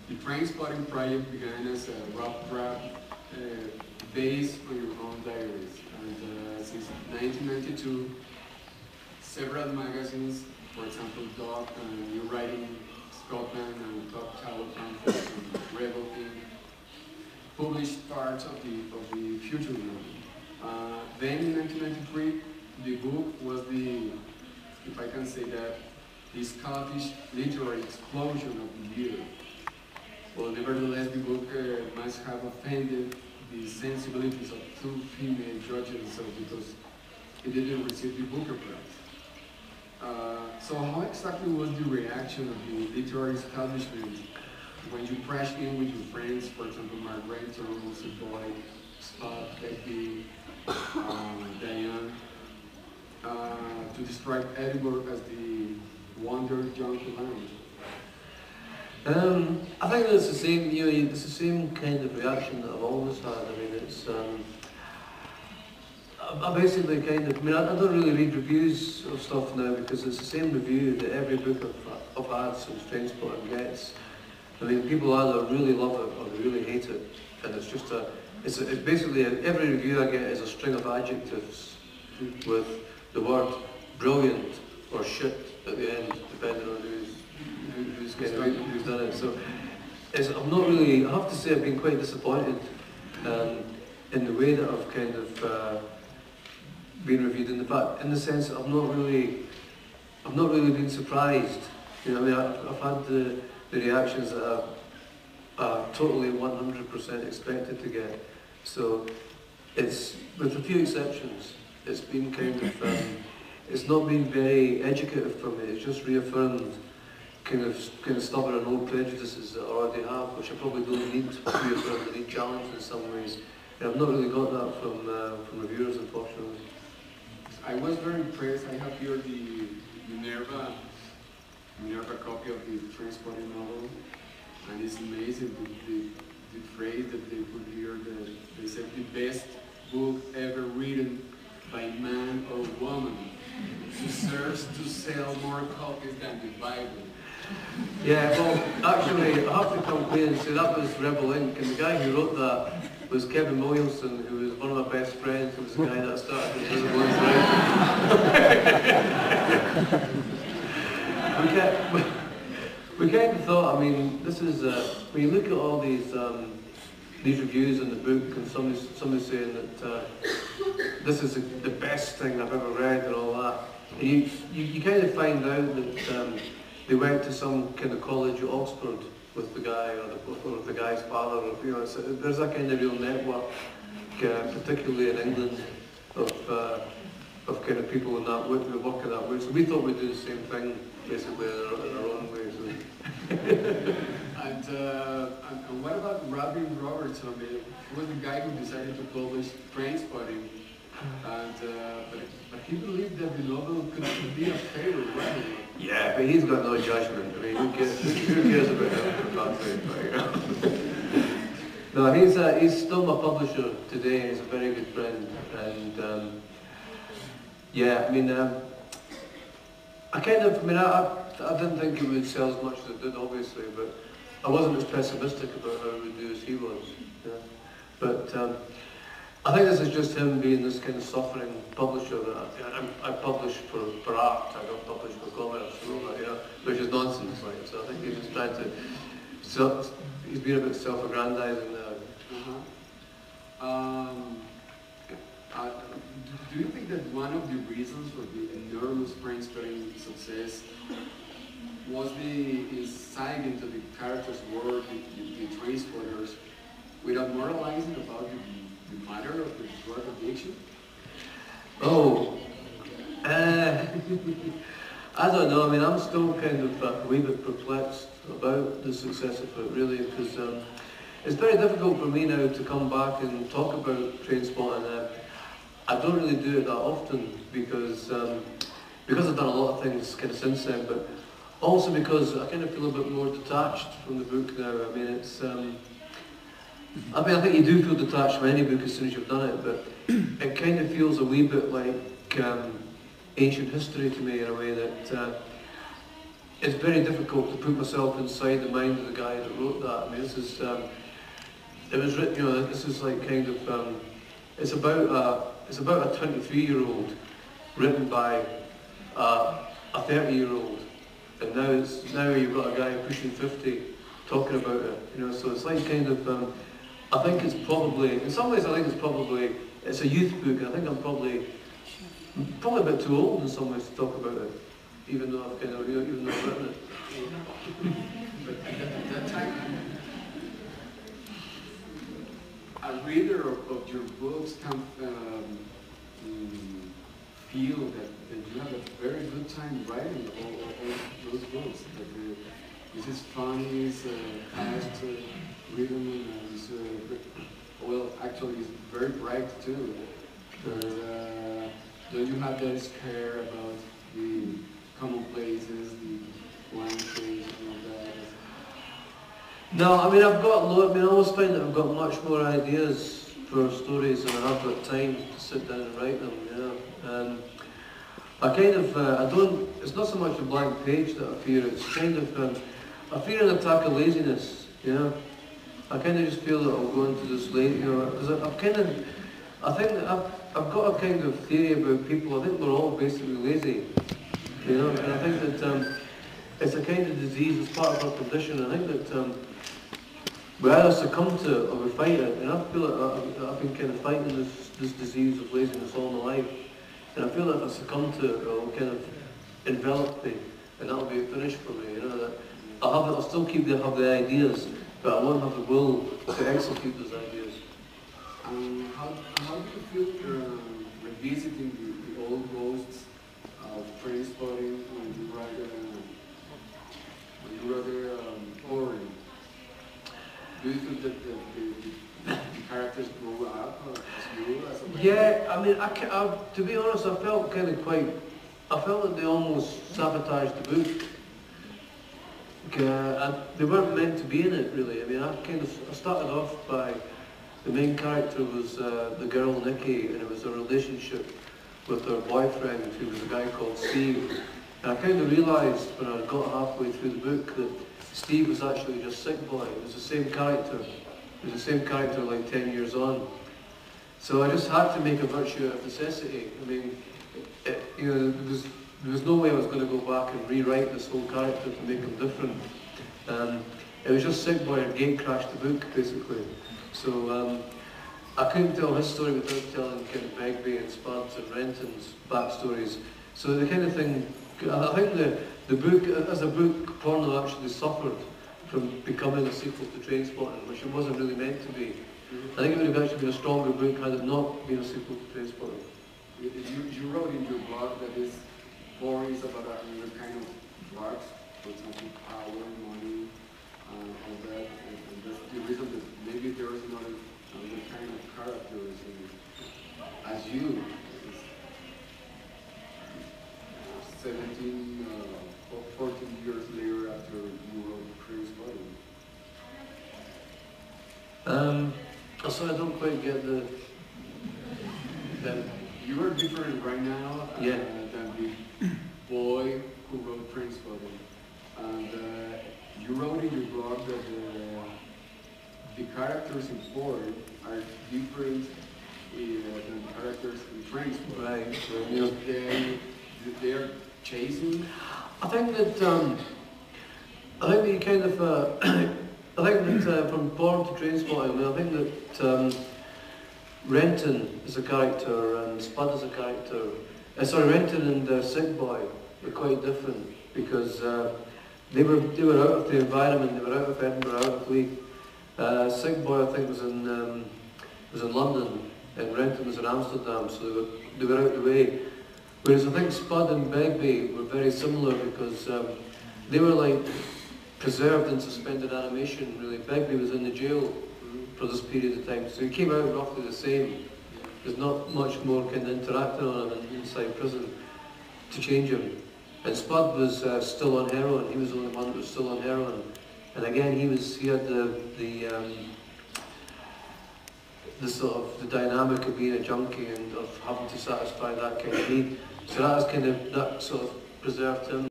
The train spotting project began as a rough draft based on your own diaries. And since 1992, several magazines, for example, Dog and New Writing Scotland and Top Tower Conference and Rebel Inc., published parts of the future movie. Then in 1993, the book was the, if I can say that, the Scottish literary explosion of the year. Well, nevertheless, the book must have offended the sensibilities of two female judges, so because it didn't receive the Booker Prize. So how exactly was the reaction of the literary establishment when you crashed in with your friends, for example, Margaret, Thomas, Boyd, Scott, Becky, Diane, to describe Edinburgh as the wonder young land? I think it's the same. It's the same kind of reaction that I've always had. I mean, it's. I basically kind of. I mean, I don't really read reviews of stuff now because it's the same review that every book I've had since Trainspotting gets. I mean, people either really love it or they really hate it, and it's just it's basically every review I get is a string of adjectives with the word brilliant or shit at the end, depending on who's done it. So I'm not really. I have to say I've been quite disappointed in the way that I've kind of been reviewed. In the sense that I've not really been surprised. You know, I mean, I've had the reactions that I totally 100% expected to get. So it's, with a few exceptions, it's been kind of, it's not been very educative for me. It's just reaffirmed kind of stubborn and old prejudices that I already have, which I probably don't need reaffirmed. I need challenged in some ways. And I've not really got that from reviewers, unfortunately. I was very impressed. I have here the Minerva copy of the Trainspotting novel, and it's amazing the phrase that they put here, that they said the best book ever written by man or woman deserves to sell more copies than the Bible. Yeah, well, actually, I have to come clean and say that was Rebel Inc., and the guy who wrote that was Kevin Williamson, who was one of my best friends, who was the guy that I started with we kind of thought, I mean, this is, when you look at all these reviews in the book, and somebody's saying that this is the best thing I've ever read and all that, and you kind of find out that they went to some kind of college at Oxford with the guy, or the guy's father, or, you know, there's that kind of real network, particularly in England, of kind of people in that way, who work in that way. So we thought we'd do the same thing, basically, in our own way. So. And what about Robin Robertson? He was the guy who decided to publish Trainspotting, and but he believed that the novel could be a failure, right? Yeah, but he's got no judgment. I mean, who cares about him, for God's sake? No, he's still my publisher today. He's a very good friend, and yeah, I mean, I didn't think it would sell as much as it did, obviously, but I wasn't as pessimistic about how it would do as he was. Yeah. But I think this is just him being this kind of suffering publisher. I publish for art, I don't publish for commerce, you know, which is nonsense. Like, so I think he's just trying to, he's been a bit self-aggrandizing now. Do you think that one of the reasons for the enormous Trainspotting success was the insight into the character's world, the Trainspotters, without moralizing about the matter of the drug addiction? Oh, I don't know. I mean, I'm still kind of a wee bit perplexed about the success of it, really, because it's very difficult for me now to come back and talk about Trainspotting. I don't really do it that often because I've done a lot of things kind of since then, but also because I kind of feel a bit more detached from the book now. I mean, it's. I think you do feel detached from any book as soon as you've done it, but it kind of feels a wee bit like ancient history to me in a way that it's very difficult to put myself inside the mind of the guy that wrote that. I mean, this is, it was written, you know, this is like kind of, it's about a 23-year-old written by a 30-year-old, and now you've got a guy pushing 50 talking about it, you know. So it's like kind of, I think it's probably, in some ways I think it's a youth book, and I think I'm probably a bit too old in some ways to talk about it, even though I've kind of, even though I've written it. But at that time, a reader of your books can feel that you have a very good time writing all those books. That this is funny, it's fast rhythm, and it's, well, actually it's very bright too. Don't you have that scare about the commonplaces, the blank page and all that? No, I mean I always find that I've got much more ideas for stories than I've got time to sit down and write them, you know. And I kind of, it's not so much a blank page that I fear, it's kind of, I fear an attack of laziness, you know. I kind of just feel that I'll go into this late, you know, because I think that I've got a kind of theory about people. I think we're all basically lazy, you know, and I think that it's a kind of disease, it's part of our condition. I think that we either succumb to it or we fight it, and I feel like I've been kind of fighting this disease of laziness all my life, and I feel that if I succumb to it, it'll kind of envelop me, and that'll be a finish for me, you know, that I'll still have the ideas, but I won't have the will to execute those ideas. How do you feel revisiting the old ghosts of train spotting when you write boring? Do you think that the characters grow up as you as a writer? Yeah, I mean, to be honest, I felt that they almost sabotaged the book. And they weren't meant to be in it, really. I mean, I started off by, the main character was the girl Nikki, and it was a relationship with her boyfriend, who was a guy called Steve. And I kind of realised when I got halfway through the book that Steve was actually just Sick Boy. It was the same character. It was the same character like 10 years on. So I just had to make a virtue out of necessity. I mean, you know, there was no way I was going to go back and rewrite this whole character to make him different. It was just Sick Boy and gate crashed the book, basically. So I couldn't tell his story without telling kind of Begbie and Spuds and Renton's backstories. So the kind of thing, I think the book, as a book, Porno actually suffered from becoming a sequel to Trainspotting, which it wasn't really meant to be. I think it would have actually been a stronger book had it not been a sequel to Trainspotting. You wrote in your blog that this story is about another kind of drugs, for example, power, money, all that, and that's the reason that maybe there is another kind of characters as you. 17, 14 years later after you wrote Trainspotting. So I don't quite get the... You are different right now yeah. Than the boy who wrote Trainspotting. And you wrote in your blog that the characters in Ford are different than the characters in Trainspotting. Right. So they are chasing. I think that you kind of I think that from Born to Trainspotting, I mean, I think that Renton is a character and Spud is a character. Renton and Sick Boy were quite different because they were out of the environment. They were out of Edinburgh, out of Leith. Sick Boy, I think, was in London, and Renton was in Amsterdam, so they were out of the way. Whereas I think Spud and Begbie were very similar because they were like preserved in suspended animation, really. Begbie was in the jail for this period of time, so he came out roughly the same. There's not much more kind of interacting on him inside prison to change him. And Spud was still on heroin. He was the only one that was still on heroin. And again, he had the sort of the dynamic of being a junkie and of having to satisfy that kind of need. So that sort of preserved him.